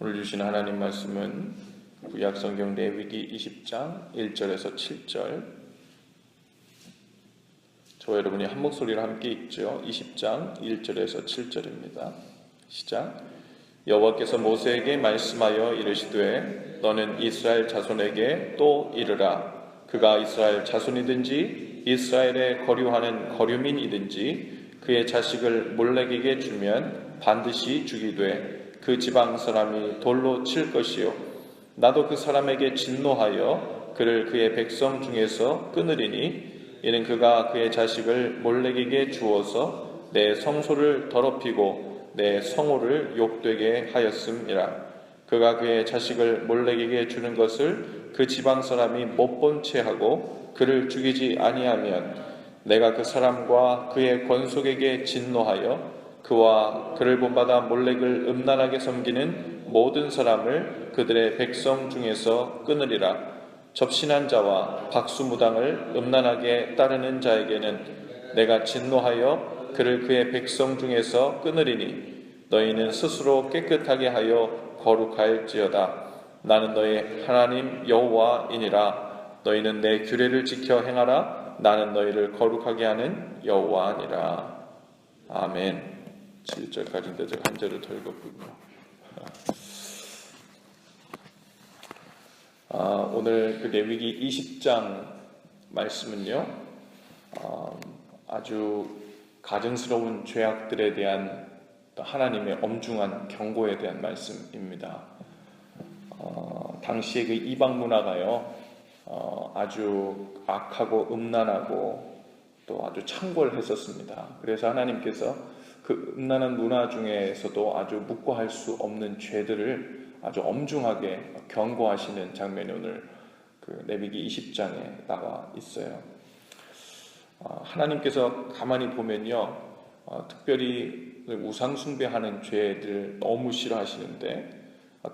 오늘 주신 하나님 말씀은 구약성경 레위기 20장 1절에서 7절. 저와 여러분이 한 목소리로 함께 읽죠. 20장 1절에서 7절입니다. 시작. 여호와께서 모세에게 말씀하여 이르시되 너는 이스라엘 자손에게 또 이르라. 그가 이스라엘 자손이든지 이스라엘에 거류하는 거류민이든지 그의 자식을 몰렉에게 주면 반드시 죽이되 그 지방 사람이 돌로 칠 것이요 나도 그 사람에게 진노하여 그를 그의 백성 중에서 끊으리니 이는 그가 그의 자식을 몰렉에게 주어서 내 성소를 더럽히고 내 성호를 욕되게 하였음이라. 그가 그의 자식을 몰렉에게 주는 것을 그 지방 사람이 못 본 채 하고 그를 죽이지 아니하면 내가 그 사람과 그의 권속에게 진노하여 그와 그를 본받아 몰렉을 음란하게 섬기는 모든 사람을 그들의 백성 중에서 끊으리라. 접신한 자와 박수무당을 음란하게 따르는 자에게는 내가 진노하여 그를 그의 백성 중에서 끊으리니 너희는 스스로 깨끗하게 하여 거룩할지어다. 나는 너희 하나님 여호와이니라. 너희는 내 규례를 지켜 행하라. 나는 너희를 거룩하게 하는 여호와니라. 아멘. 7절까지인데 제가 한 절을 더 읽었군요. 오늘 그 레위기 20장 말씀은요, 아주 가증스러운 죄악들에 대한 하나님의 엄중한 경고에 대한 말씀입니다. 당시의 그 이방 문화가요, 아주 악하고 음란하고 또 아주 창궐했었습니다. 그래서 하나님께서 그 음란한 문화 중에서도 아주 묵과할 수 없는 죄들을 아주 엄중하게 경고하시는 장면이 오늘 그 레위기 20장에 나와 있어요. 하나님께서 가만히 보면요, 특별히 우상 숭배하는 죄들을 너무 싫어하시는데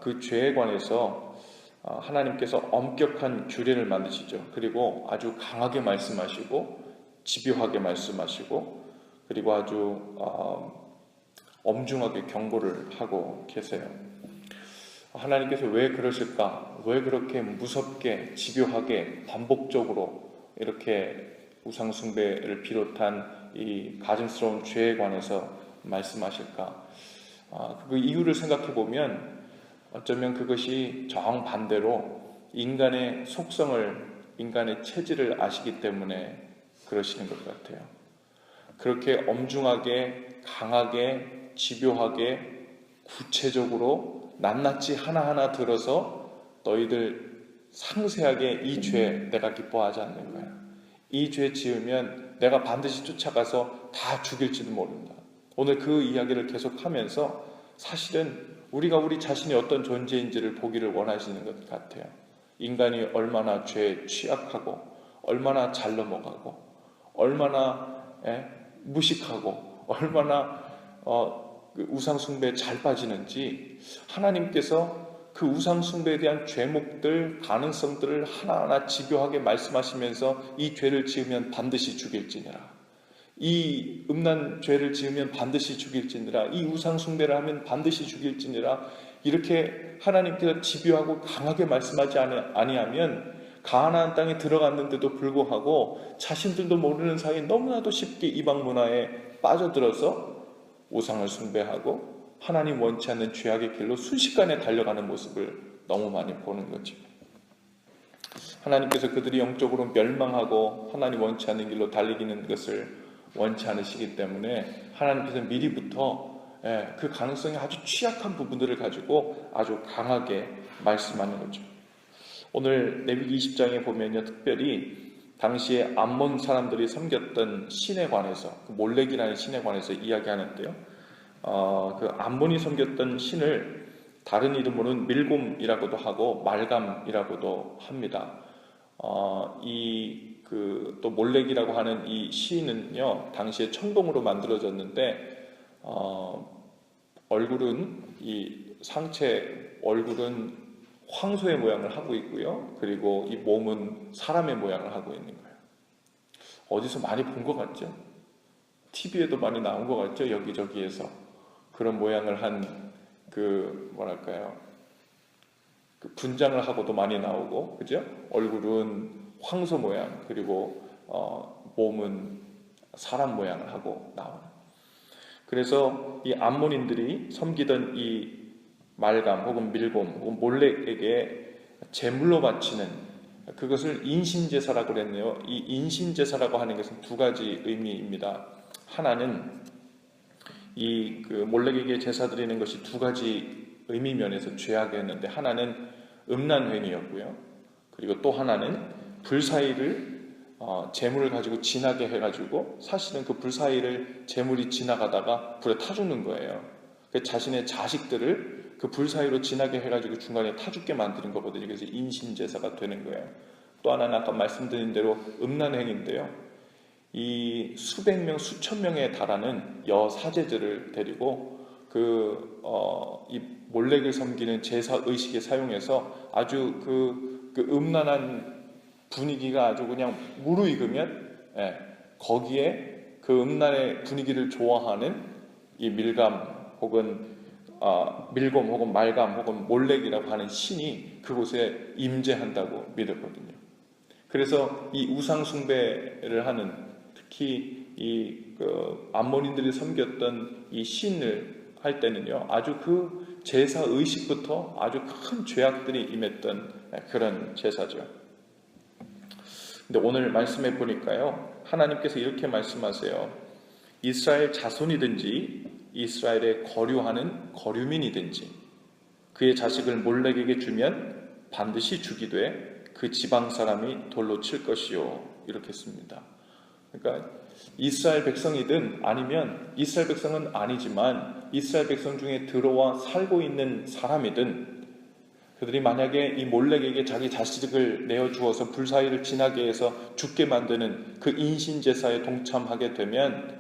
그 죄에 관해서 하나님께서 엄격한 규례를 만드시죠. 그리고 아주 강하게 말씀하시고 집요하게 말씀하시고 그리고 아주 엄중하게 경고를 하고 계세요. 하나님께서 왜 그러실까? 왜 그렇게 무섭게 집요하게 반복적으로 이렇게 우상숭배를 비롯한 이 가증스러운 죄에 관해서 말씀하실까? 그 이유를 생각해 보면 어쩌면 그것이 정반대로 인간의 속성을, 인간의 체질을 아시기 때문에 그러시는 것 같아요. 그렇게 엄중하게, 강하게, 집요하게, 구체적으로 낱낱이 하나하나 들어서 너희들 상세하게 이 죄 내가 기뻐하지 않는 거야. 이 죄 지으면 내가 반드시 쫓아가서 다 죽일지도 모른다. 오늘 그 이야기를 계속하면서 사실은 우리가 우리 자신이 어떤 존재인지를 보기를 원하시는 것 같아요. 인간이 얼마나 죄에 취약하고 얼마나 잘 넘어가고 얼마나 무식하고 얼마나 우상숭배에 잘 빠지는지 하나님께서 그 우상숭배에 대한 죄목들, 가능성들을 하나하나 집요하게 말씀하시면서 이 죄를 지으면 반드시 죽일지니라, 이 음란 죄를 지으면 반드시 죽일지니라, 이 우상숭배를 하면 반드시 죽일지니라, 이렇게 하나님께서 집요하고 강하게 말씀하지 아니하면 가나안 땅에 들어갔는데도 불구하고 자신들도 모르는 사이에 너무나도 쉽게 이방 문화에 빠져들어서 우상을 숭배하고 하나님 원치 않는 죄악의 길로 순식간에 달려가는 모습을 너무 많이 보는 거죠. 하나님께서 그들이 영적으로 멸망하고 하나님 원치 않는 길로 달리기는 것을 원치 않으시기 때문에 하나님께서 미리부터 그 가능성이 아주 취약한 부분들을 가지고 아주 강하게 말씀하는 거죠. 오늘 레위기 20장에 보면요, 특별히 당시에 암몬 사람들이 섬겼던 신에 관해서, 그 몰렉이라는 신에 관해서 이야기하는데요, 그 암몬이 섬겼던 신을 다른 이름으로는 밀곰이라고도 하고 말감이라고도 합니다. 또 몰렉이라고 하는 이 신은요, 당시에 청동으로 만들어졌는데 상체 얼굴은 황소의 모양을 하고 있고요. 그리고 이 몸은 사람의 모양을 하고 있는 거예요. 어디서 많이 본 것 같죠? TV에도 많이 나온 것 같죠? 여기저기에서. 그런 모양을 한 그 분장을 하고도 많이 나오고, 그죠? 얼굴은 황소 모양, 그리고 몸은 사람 모양을 하고 나오는. 그래서 이 암몬인들이 섬기던 이 말감 혹은 밀곰 혹은 몰렉에게 제물로 바치는, 그것을 인신제사라고 그랬네요. 이 인신제사라고 하는 것은 두 가지 의미입니다. 하나는 이 그 몰렉에게 제사 드리는 것이 두 가지 의미 면에서 죄악이었는데, 하나는 음란행위였고요. 그리고 또 하나는 불사이를 재물을 가지고 지나게 해가지고, 사실은 그 불사이를 재물이 지나가다가 불에 타 죽는 거예요. 자신의 자식들을 그 불사이로 지나게 해가지고 중간에 타 죽게 만드는 거거든요. 그래서 인신제사가 되는 거예요. 또 하나는 아까 말씀드린 대로 음란행위인데요. 이 수백 명, 수천 명에 달하는 여사제들을 데리고 이 몰렉을 섬기는 제사 의식에 사용해서 아주 그 음란한 분위기가 아주 그냥 무르익으면, 거기에 그 음란의 분위기를 좋아하는 이 밀감 혹은 밀곰 혹은 말감 혹은 몰렉이라고 하는 신이 그곳에 임재한다고 믿었거든요. 그래서 이 우상 숭배를 하는, 특히 암몬인들이 섬겼던 이 신을 할 때는요, 아주 그 제사 의식부터 아주 큰 죄악들이 임했던 그런 제사죠. 근데 오늘 말씀해 보니까요, 하나님께서 이렇게 말씀하세요. 이스라엘 자손이든지 이스라엘에 거류하는 거류민이든지 그의 자식을 몰렉에게 주면 반드시 죽이되 그 지방 사람이 돌로 칠 것이요, 이렇게 했습니다. 그러니까 이스라엘 백성이든 아니면 이스라엘 백성은 아니지만 이스라엘 백성 중에 들어와 살고 있는 사람이든, 그들이 만약에 이 몰렉에게 자기 자식을 내어주어서 불사이를 지나게 해서 죽게 만드는 그 인신제사에 동참하게 되면,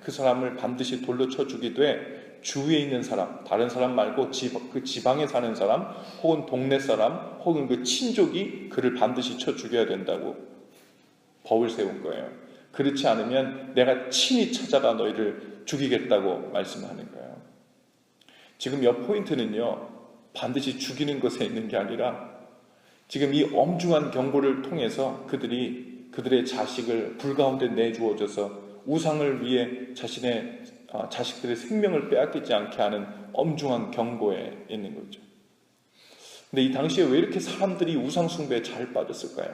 그 사람을 반드시 돌로 쳐 죽이되 주위에 있는 사람, 다른 사람 말고 그 지방에 사는 사람 혹은 동네 사람 혹은 그 친족이 그를 반드시 쳐 죽여야 된다고 법을 세운 거예요. 그렇지 않으면 내가 친히 찾아가 너희를 죽이겠다고 말씀하는 거예요. 지금 몇 포인트는요, 반드시 죽이는 것에 있는 게 아니라 지금 이 엄중한 경고를 통해서 그들의 자식을 불 가운데 내주어져서 우상을 위해 자신의 자식들의 생명을 빼앗기지 않게 하는 엄중한 경고에 있는 거죠. 근데 이 당시에 왜 이렇게 사람들이 우상 숭배에 잘 빠졌을까요?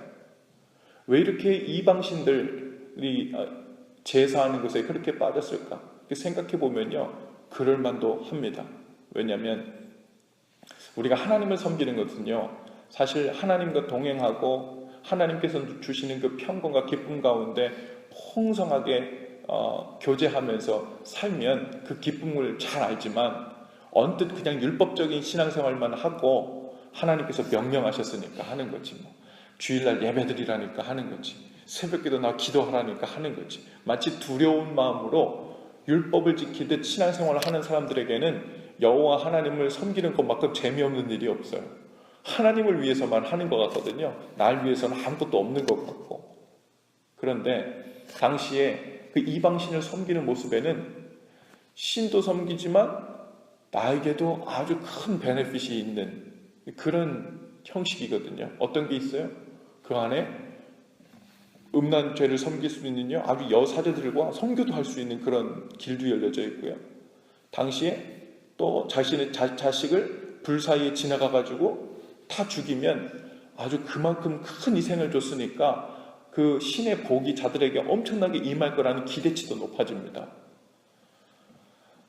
왜 이렇게 이방신들이 제사하는 것에 그렇게 빠졌을까? 생각해 보면요, 그럴 만도 합니다. 왜냐하면 우리가 하나님을 섬기는 것은요, 사실 하나님과 동행하고 하나님께서 주시는 그 평강과 기쁨 가운데 풍성하게 교제하면서 살면 그 기쁨을 잘 알지만, 언뜻 그냥 율법적인 신앙생활만 하고 하나님께서 명령하셨으니까 하는 거지, 주일날 예배드리라니까 하는 거지, 새벽기도 나 기도하라니까 하는 거지, 마치 두려운 마음으로 율법을 지키듯 신앙생활을 하는 사람들에게는 여호와 하나님을 섬기는 것만큼 재미없는 일이 없어요. 하나님을 위해서만 하는 것 같거든요. 날 위해서는 아무것도 없는 것 같고. 그런데 당시에 그 이방신을 섬기는 모습에는 신도 섬기지만 나에게도 아주 큰 베네핏이 있는 그런 형식이거든요. 어떤 게 있어요? 그 안에 음란죄를 섬길 수 있는 아주 여사제들과 선교도 할 수 있는 그런 길도 열려져 있고요. 당시에 또 자신의 자식을 불 사이에 지나가가지고 타 죽이면 아주 그만큼 큰 희생을 줬으니까 그 신의 복이 자들에게 엄청나게 임할 거라는 기대치도 높아집니다.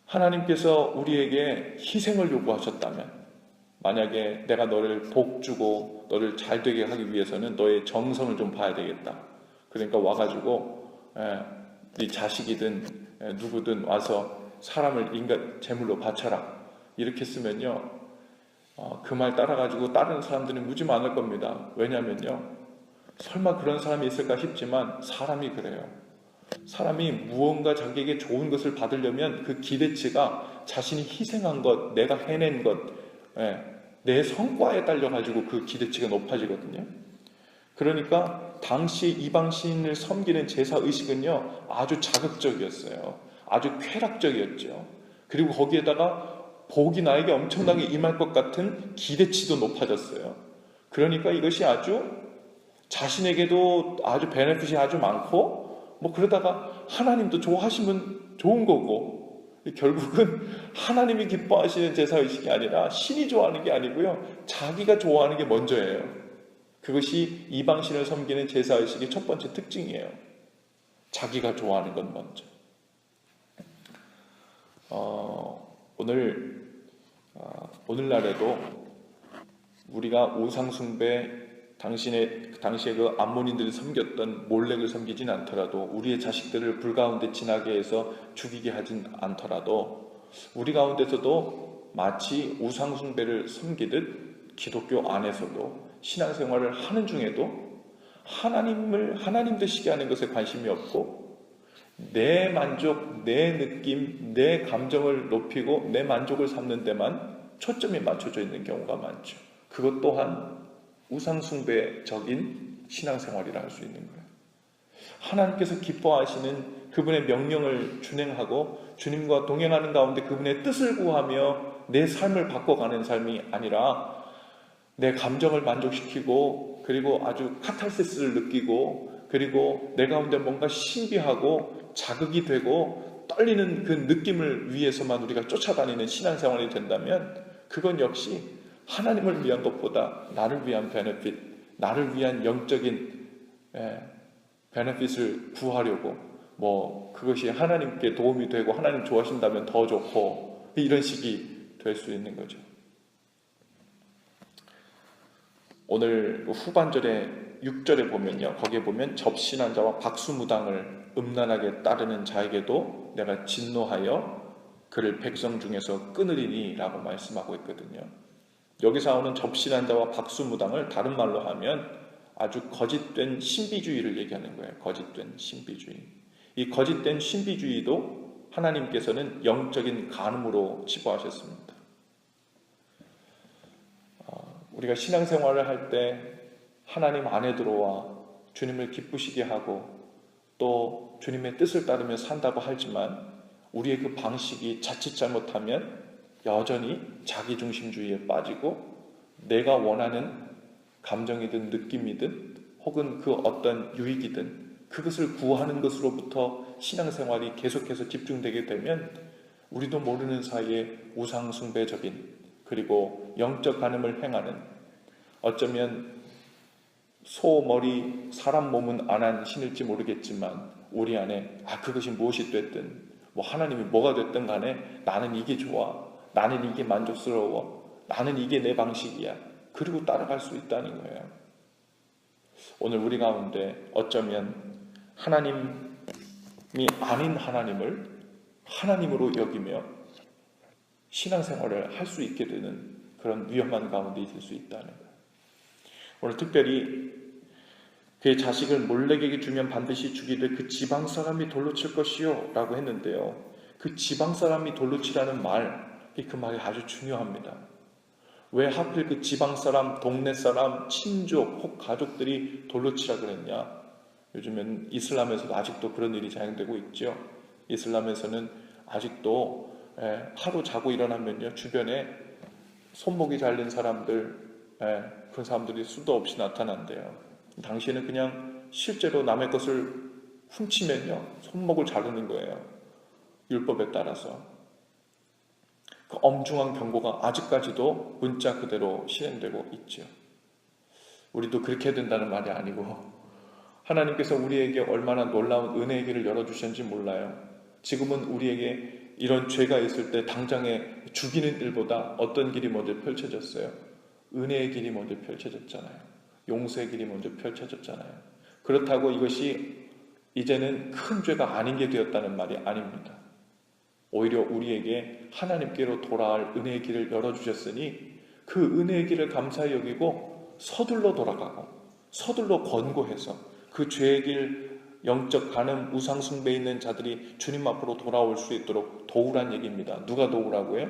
하나님께서 우리에게 희생을 요구하셨다면, 만약에 내가 너를 복 주고 너를 잘 되게 하기 위해서는 너의 정성을 좀 봐야 되겠다. 그러니까 와가지고 네 자식이든 누구든 와서 사람을 인간 제물로 바쳐라, 이렇게 쓰면요, 그 말 따라가지고 다른 사람들은 무지 많을 겁니다. 왜냐면요, 설마 그런 사람이 있을까 싶지만 사람이 그래요. 사람이 무언가 자기에게 좋은 것을 받으려면 그 기대치가 자신이 희생한 것, 내가 해낸 것, 내 성과에 딸려가지고 그 기대치가 높아지거든요. 그러니까 당시 이방신을 섬기는 제사의식은요, 아주 자극적이었어요. 아주 쾌락적이었죠. 그리고 거기에다가 복이 나에게 엄청나게 임할 것 같은 기대치도 높아졌어요. 그러니까 이것이 아주 자신에게도 아주 베네핏이 아주 많고 뭐 그러다가 하나님도 좋아하시면 좋은 거고, 결국은 하나님이 기뻐하시는 제사의식이 아니라 신이 좋아하는 게 아니고요, 자기가 좋아하는 게 먼저예요. 그것이 이방신을 섬기는 제사의식의 첫 번째 특징이에요. 자기가 좋아하는 건 먼저. 오늘날에도 우리가 우상숭배, 당시에 그 암몬인들이 섬겼던 몰렉을 섬기진 않더라도, 우리의 자식들을 불 가운데 지나게 해서 죽이게 하진 않더라도, 우리 가운데서도 마치 우상숭배를 섬기듯 기독교 안에서도 신앙생활을 하는 중에도 하나님 되시게 하는 것에 관심이 없고, 내 만족, 내 느낌, 내 감정을 높이고 내 만족을 삼는 데만 초점이 맞춰져 있는 경우가 많죠. 그것 또한 우상숭배적인 신앙생활이라 할 수 있는 거예요. 하나님께서 기뻐하시는 그분의 명령을 준행하고 주님과 동행하는 가운데 그분의 뜻을 구하며 내 삶을 바꿔가는 삶이 아니라, 내 감정을 만족시키고 그리고 아주 카탈시스를 느끼고 그리고 내 가운데 뭔가 신비하고 자극이 되고 떨리는 그 느낌을 위해서만 우리가 쫓아다니는 신앙생활이 된다면, 그건 역시 하나님을 위한 것보다 나를 위한 베네핏, 나를 위한 영적인 베네핏을 구하려고, 뭐 그것이 하나님께 도움이 되고 하나님 좋아하신다면 더 좋고, 이런 식이 될 수 있는 거죠. 오늘 후반절에 6절에 보면요, 거기에 보면 접신한 자와 박수무당을 음란하게 따르는 자에게도 내가 진노하여 그를 백성 중에서 끊으리니 라고 말씀하고 있거든요. 여기서 나오는 접신한 자와 박수무당을 다른 말로 하면 아주 거짓된 신비주의를 얘기하는 거예요. 거짓된 신비주의. 이 거짓된 신비주의도 하나님께서는 영적인 간음으로 치부하셨습니다. 우리가 신앙생활을 할 때 하나님 안에 들어와 주님을 기쁘시게 하고 또 주님의 뜻을 따르며 산다고 하지만, 우리의 그 방식이 자칫 잘못하면 여전히 자기중심주의에 빠지고 내가 원하는 감정이든 느낌이든 혹은 그 어떤 유익이든 그것을 구하는 것으로부터 신앙생활이 계속해서 집중되게 되면, 우리도 모르는 사이에 우상숭배적인 그리고 영적 간음을 행하는, 어쩌면 소머리 사람 몸은 안 한 신일지 모르겠지만 우리 안에 그것이 무엇이 됐든 뭐 하나님이 뭐가 됐든 간에 나는 이게 좋아, 나는 이게 만족스러워, 나는 이게 내 방식이야, 그리고 따라갈 수 있다는 거예요. 오늘 우리 가운데 어쩌면 하나님이 아닌 하나님을 하나님으로 여기며 신앙생활을 할 수 있게 되는 그런 위험한 가운데 있을 수 있다는 거예요. 오늘 특별히 그의 자식을 몰렉에게 주면 반드시 죽이되 그 지방 사람이 돌로 칠 것이요 라고 했는데요, 그 지방 사람이 돌로 치라는 말, 그 말이 아주 중요합니다. 왜 하필 그 지방 사람, 동네 사람, 친족 혹 가족들이 돌로 치라 그랬냐? 요즘엔 이슬람에서도 아직도 그런 일이 자행되고 있죠. 이슬람에서는 아직도 하루 자고 일어나면요, 주변에 손목이 잘린 사람들, 그런 사람들이 수도 없이 나타난대요. 당시에는 그냥 실제로 남의 것을 훔치면요, 손목을 자르는 거예요. 율법에 따라서. 그 엄중한 경고가 아직까지도 문자 그대로 실행되고 있죠. 우리도 그렇게 해야 된다는 말이 아니고, 하나님께서 우리에게 얼마나 놀라운 은혜의 길을 열어주셨는지 몰라요. 지금은 우리에게 이런 죄가 있을 때 당장에 죽이는 일보다 어떤 길이 먼저 펼쳐졌어요? 은혜의 길이 먼저 펼쳐졌잖아요. 용서의 길이 먼저 펼쳐졌잖아요. 그렇다고 이것이 이제는 큰 죄가 아닌 게 되었다는 말이 아닙니다. 오히려 우리에게 하나님께로 돌아갈 은혜의 길을 열어주셨으니 그 은혜의 길을 감사히 여기고 서둘러 돌아가고 서둘러 권고해서 그 죄의 길, 영적 간음, 우상숭배에 있는 자들이 주님 앞으로 돌아올 수 있도록 도우란 얘기입니다. 누가 도우라고요?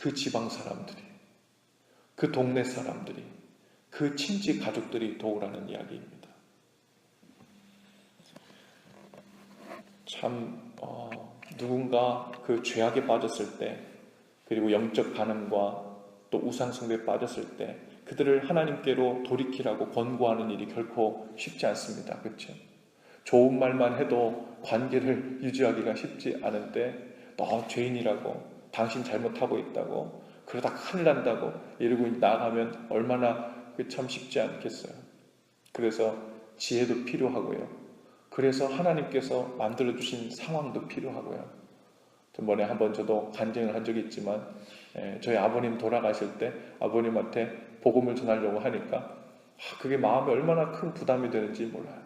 그 지방 사람들이, 그 동네 사람들이, 그 친지 가족들이 도우라는 이야기입니다. 참 누군가 그 죄악에 빠졌을 때 그리고 영적 간음과 또 우상숭배에 빠졌을 때 그들을 하나님께로 돌이키라고 권고하는 일이 결코 쉽지 않습니다. 그렇죠? 좋은 말만 해도 관계를 유지하기가 쉽지 않은데 너 죄인이라고, 당신 잘못하고 있다고, 그러다 큰일 난다고 이러고 나아가면 얼마나 참 쉽지 않겠어요. 그래서 지혜도 필요하고요. 그래서 하나님께서 만들어주신 상황도 필요하고요. 전번에 한번 저도 간증을 한 적이 있지만 저희 아버님 돌아가실 때 아버님한테 복음을 전하려고 하니까 그게 마음에 얼마나 큰 부담이 되는지 몰라요.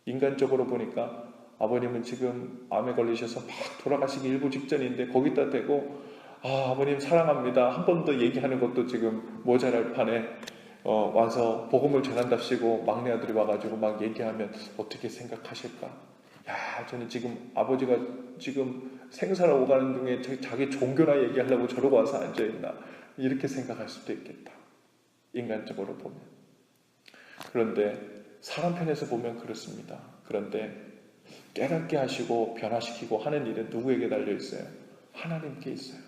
인간적으로 보니까 아버님은 지금 암에 걸리셔서 막 돌아가시기 일부 직전인데 거기다 대고 아버님 사랑합니다 한 번 더 얘기하는 것도 지금 모자랄 판에 와서 복음을 전한답시고 막내 아들이 와가지고 막 얘기하면 어떻게 생각하실까? 야, 저는 지금 아버지가 지금 생사를 오가는 중에 자기 종교나 얘기하려고 저러고 와서 앉아있나 이렇게 생각할 수도 있겠다. 인간적으로 보면. 그런데 사람 편에서 보면 그렇습니다. 그런데 깨닫게 하시고 변화시키고 하는 일은 누구에게 달려있어요? 하나님께 있어요.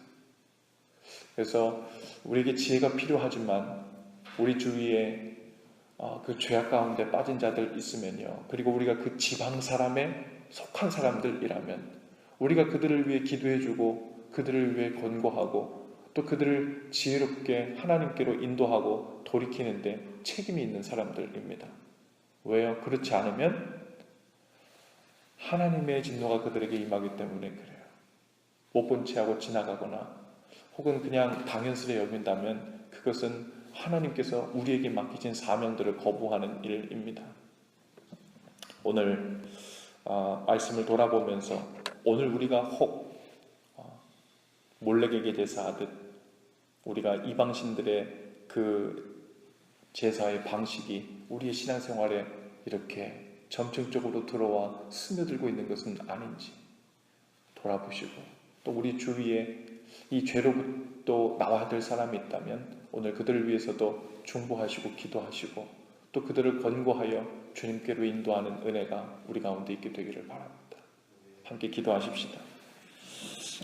그래서 우리에게 지혜가 필요하지만 우리 주위에 그 죄악 가운데 빠진 자들 있으면요, 그리고 우리가 그 지방 사람에 속한 사람들이라면 우리가 그들을 위해 기도해주고 그들을 위해 권고하고 또 그들을 지혜롭게 하나님께로 인도하고 돌이키는데 책임이 있는 사람들입니다. 왜요? 그렇지 않으면 하나님의 진노가 그들에게 임하기 때문에 그래요. 못 본 채 하고 지나가거나 혹은 그냥 당연스레 여긴다면 그것은 하나님께서 우리에게 맡기신 사명들을 거부하는 일입니다. 오늘 말씀을 돌아보면서 오늘 우리가 혹 몰래계계 제사하듯 우리가 이방신들의 그 제사의 방식이 우리의 신앙생활에 이렇게 점층적으로 들어와 스며들고 있는 것은 아닌지 돌아보시고 또 우리 주위에 이 죄로부터 나와야 될 사람이 있다면 오늘 그들을 위해서도 중보하시고 기도하시고 또 그들을 권고하여 주님께로 인도하는 은혜가 우리 가운데 있게 되기를 바랍니다. 함께 기도하십시다.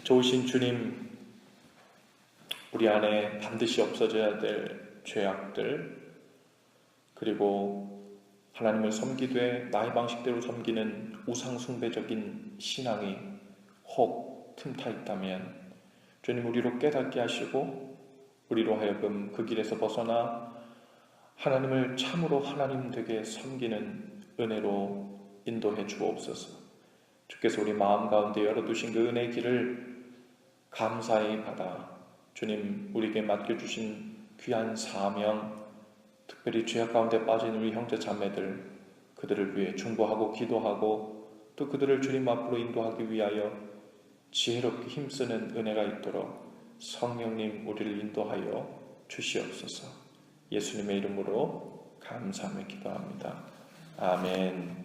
좋으신 주님, 우리 안에 반드시 없어져야 될 죄악들, 그리고 하나님을 섬기되 나의 방식대로 섬기는 우상숭배적인 신앙이 혹 틈타 있다면 주님 우리로 깨닫게 하시고 우리로 하여금 그 길에서 벗어나 하나님을 참으로 하나님 되게 섬기는 은혜로 인도해 주옵소서. 주께서 우리 마음 가운데 열어두신 그 은혜의 길을 감사히 받아 주님 우리에게 맡겨주신 귀한 사명, 특별히 죄악 가운데 빠진 우리 형제 자매들, 그들을 위해 중보하고 기도하고 또 그들을 주님 앞으로 인도하기 위하여 지혜롭게 힘쓰는 은혜가 있도록 성령님 우리를 인도하여 주시옵소서. 예수님의 이름으로 감사하며 기도합니다. 아멘.